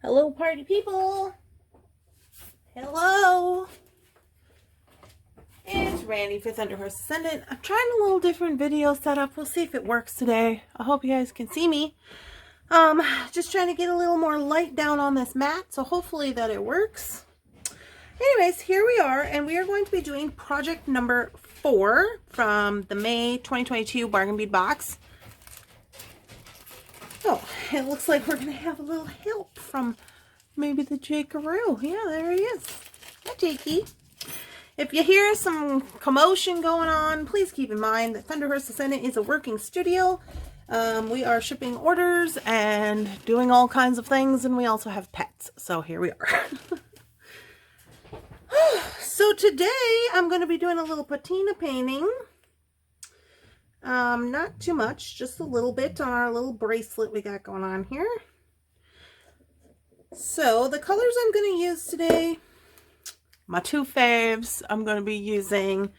Hello, party people. Hello. It's Randy for Thunderhorse Descendant. I'm trying a little different video setup. We'll see if it works today. I hope you guys can see me. Just trying to get a little more light down on this mat, so hopefully that it works. Anyways, here we are, and we are going to be doing project number 4 from the May 2022 Bargain Bead box. Oh, it looks like we're going to have a little help from maybe the Jakaroo. Yeah, there he is. Hi, Jakey. If you hear some commotion going on, please keep in mind that Thunderhorse Descendant is a working studio. We are shipping orders and doing all kinds of things, and we also have pets. So here we are. So today I'm going to be doing a little patina painting. Not too much, just a little bit on our little bracelet we got going on here. So the colors I'm going to use today, my two faves, I'm going to be using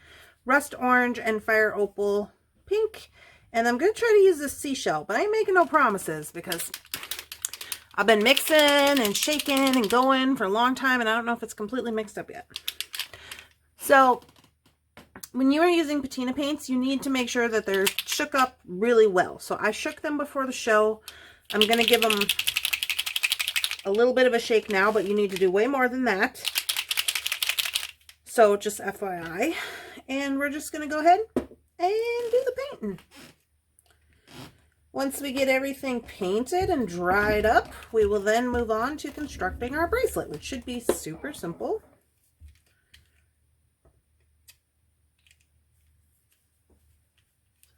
Rust Orange and Fire Opal Pink. And I'm going to try to use this seashell, but I ain't making no promises because I've been mixing and shaking and going for a long time, and I don't know if it's completely mixed up yet. So when you are using patina paints, you need to make sure that they're shook up really well. So I shook them before the show. I'm going to give them a little bit of a shake now, but you need to do way more than that. So just FYI. And we're just going to go ahead and do the painting. Once we get everything painted and dried up, we will then move on to constructing our bracelet, which should be super simple.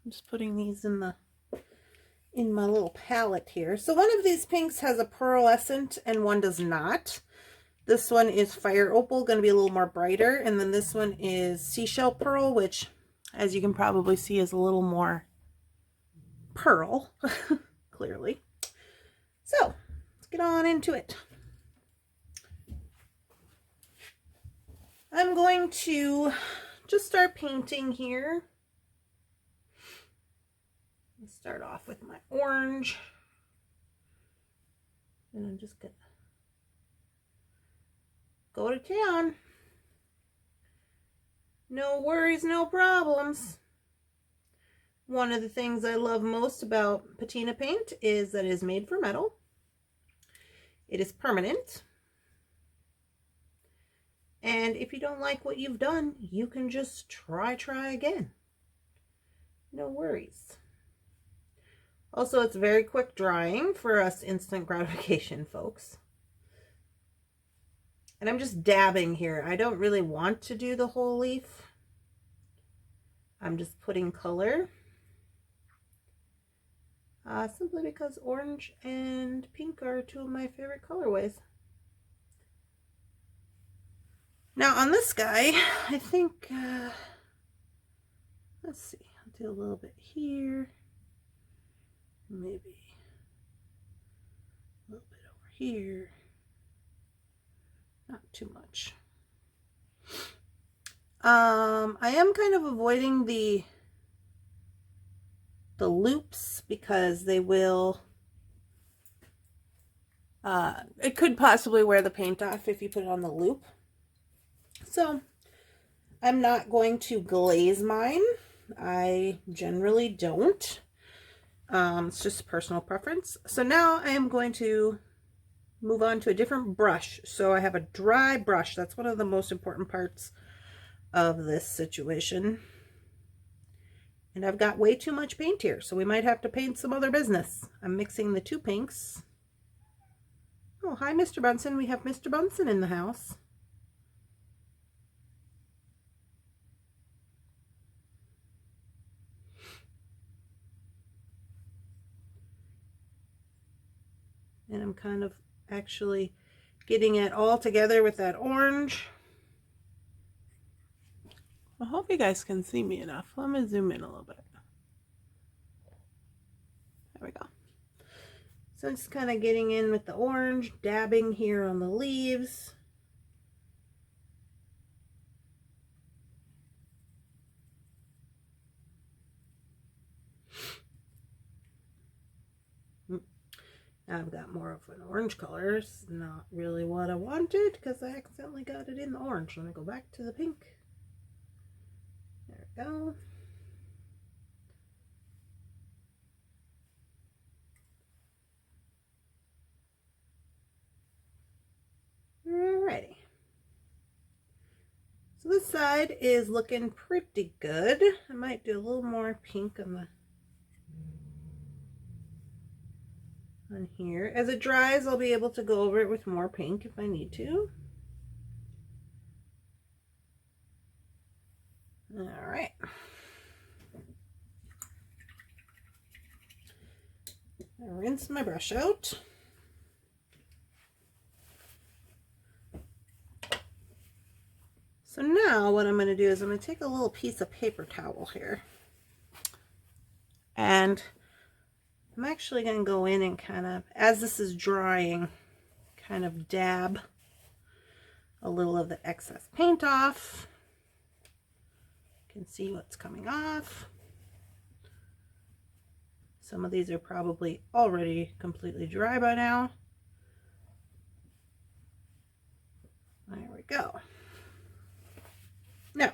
I'm just putting these in my little palette here. So one of these pinks has a pearlescent and one does not. This one is Fire Opal, going to be a little more brighter, and then this one is Seashell Pearl, which, as you can probably see, is a little more pearl, clearly. So let's get on into it. I'm going to just start painting here. Let's start off with my orange, and I'm just gonna go to town. No worries, no problems. One of the things I love most about patina paint is that it is made for metal. It is permanent. And if you don't like what you've done, you can just try again. No worries. Also, it's very quick drying for us instant gratification folks. And I'm just dabbing here. I don't really want to do the whole leaf. I'm just putting color. Simply because orange and pink are two of my favorite colorways. Now on this guy, I think, let's see, I'll do a little bit here. Maybe a little bit over here. Not too much. I am kind of avoiding the loops because they will, it could possibly wear the paint off if you put it on the loop. So I'm not going to glaze mine. I generally don't. It's just a personal preference. So now I am going to move on to a different brush. So I have a dry brush. That's one of the most important parts of this situation. And I've got way too much paint here, so we might have to paint some other business. I'm mixing the two pinks. Oh, hi, Mr. Bunsen. We have Mr. Bunsen in the house. And I'm kind of actually getting it all together with that orange. I hope you guys can see me enough. Let me zoom in a little bit. There we go. So I'm just kind of getting in with the orange, dabbing here on the leaves. I've got more of an orange color. It's not really what I wanted because I accidentally got it in the orange. Let me go back to the pink. There we go. Alrighty. So this side is looking pretty good. I might do a little more pink on here. As it dries, I'll be able to go over it with more pink if I need to. Alright. I rinse my brush out. So now what I'm going to do is I'm going to take a little piece of paper towel here. And I'm actually going to go in and kind of, as this is drying, kind of dab a little of the excess paint off. You can see what's coming off. Some of these are probably already completely dry by now. There we go. Now,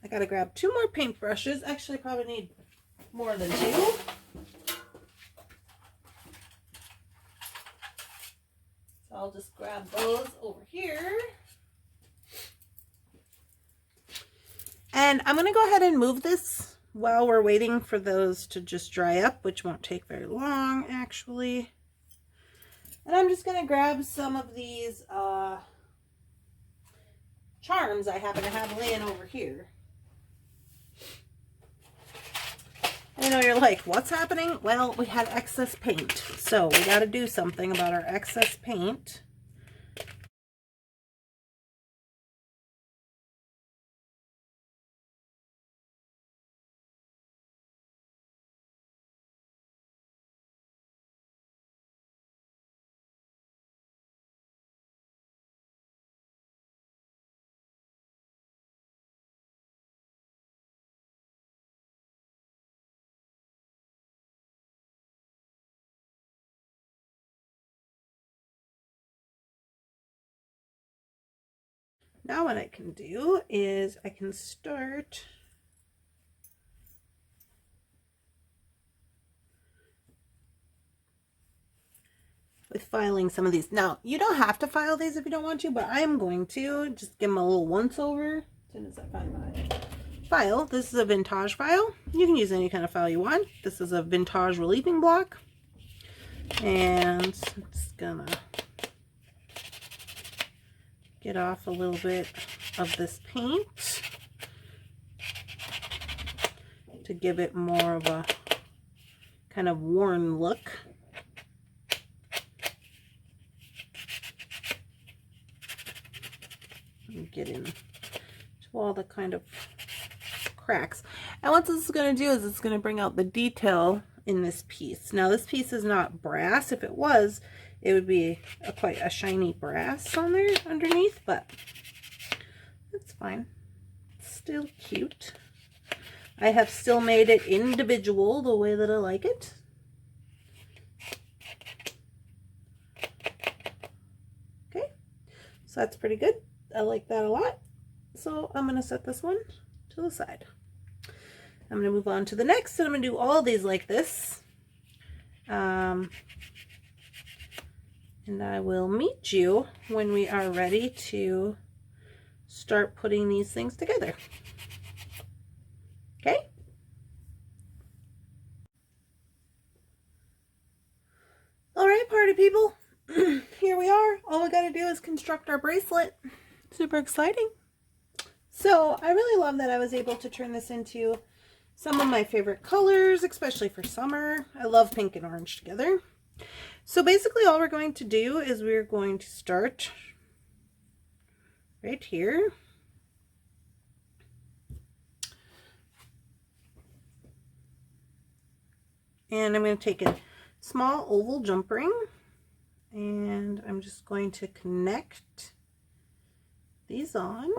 I gotta grab 2 more paint brushes. Actually, I probably need more than 2. So I'll just grab those over here. And I'm gonna go ahead and move this while we're waiting for those to just dry up, which won't take very long, actually. And I'm just gonna grab some of these charms I happen to have laying over here. I know you're like, what's happening? Well, we had excess paint, so we got to do something about our excess paint. Now what I can do is I can start with filing some of these. Now, you don't have to file these if you don't want to, but I am going to just give them a little once over. As soon as I find my file, this is a vintage file. You can use any kind of file you want. This is a vintage relieving block. And I'm just gonna get off a little bit of this paint to give it more of a kind of worn look. And get into all the kind of cracks. And what this is going to do is it's going to bring out the detail in this piece. Now this piece is not brass. If it was, it would be quite a shiny brass on there underneath, but that's fine. It's still cute. I have still made it individual the way that I like it. Okay, so that's pretty good. I like that a lot. So I'm going to set this one to the side. I'm going to move on to the next, and I'm going to do all these like this. And I will meet you when we are ready to start putting these things together. Okay? All right, party people. Here we are. All we got to do is construct our bracelet. Super exciting. So I really love that I was able to turn this into some of my favorite colors, especially for summer. I love pink and orange together. So basically all we're going to do is we're going to start right here. And I'm going to take a small oval jump ring, and I'm just going to connect these on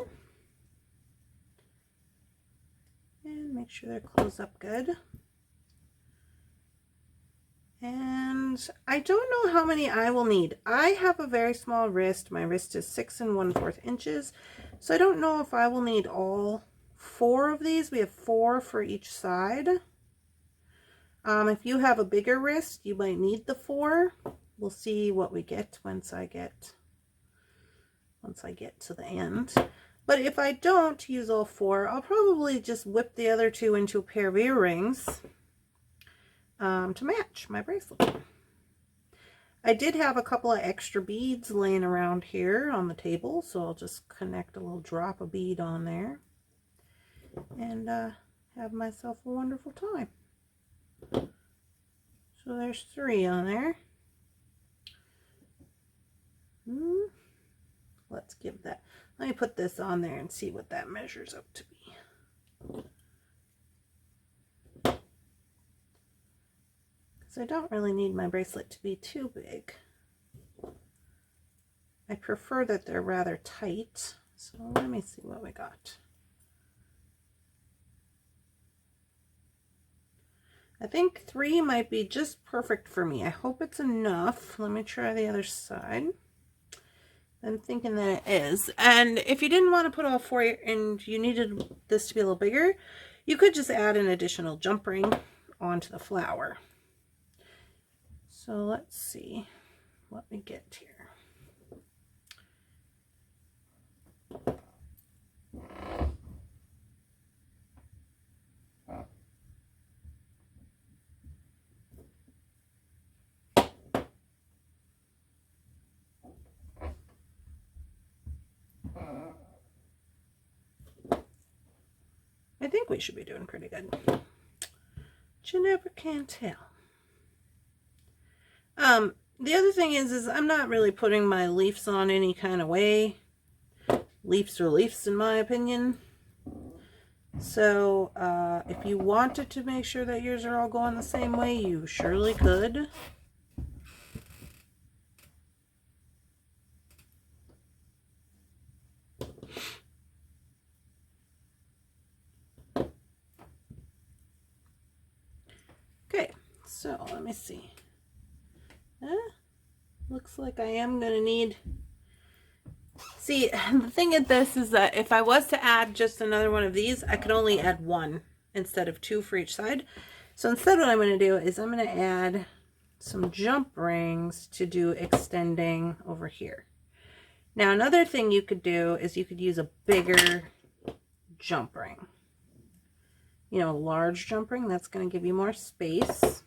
and make sure they're closed up good. And And I don't know how many I will need. I have a very small wrist. My wrist is 6 1/4 inches. So I don't know if I will need all 4 of these. We have 4 for each side. If you have a bigger wrist, you might need the 4. We'll see what we get once I get to the end. But if I don't use all 4, I'll probably just whip the other 2 into a pair of earrings to match my bracelet. I did have a couple of extra beads laying around here on the table, so I'll just connect a little drop of bead on there and have myself a wonderful time. So there's 3 on there. Let's give that, let me put this on there and see what that measures up to be. Because I don't really need my bracelet to be too big. I prefer that they're rather tight. So let me see what we got. I think 3 might be just perfect for me. I hope it's enough. Let me try the other side. I'm thinking that it is. And if you didn't want to put all 4 and you needed this to be a little bigger, you could just add an additional jump ring onto the flower. So let's see what we get here. I think we should be doing pretty good. But you never can tell. The other thing is I'm not really putting my leaves on any kind of way. Leaves are leaves in my opinion. So if you wanted to make sure that yours are all going the same way, you surely could. Okay, so let me see. Looks like I am going to need... See, the thing of this is that if I was to add just another one of these, I could only add 1 instead of 2 for each side. So instead what I'm going to do is I'm going to add some jump rings to do extending over here. Now another thing you could do is you could use a bigger jump ring. You know, a large jump ring, that's going to give you more space.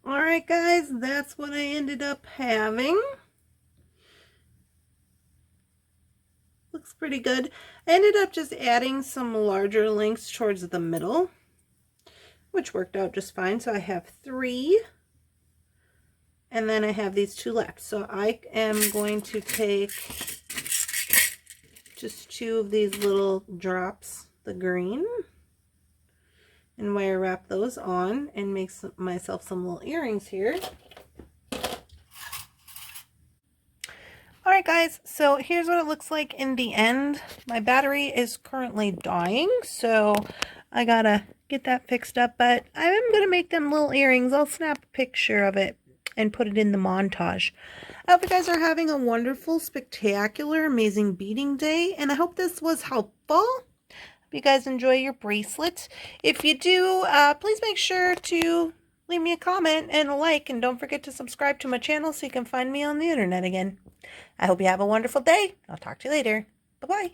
Alright guys, that's what I ended up having. Looks pretty good. I ended up just adding some larger links towards the middle, which worked out just fine. So I have 3, and then I have these 2 left. So I am going to take just 2 of these little drops, the green, and wire wrap those on and make myself some little earrings here. Alright guys, so here's what it looks like in the end. My battery is currently dying, so I gotta get that fixed up, but I am gonna make them little earrings. I'll snap a picture of it and put it in the montage. I hope you guys are having a wonderful, spectacular, amazing beading day, and I hope this was helpful. Hope you guys enjoy your bracelet. If you do, please make sure to leave me a comment and a like, and don't forget to subscribe to my channel so you can find me on the internet again. I hope you have a wonderful day. I'll talk to you later. Bye-bye.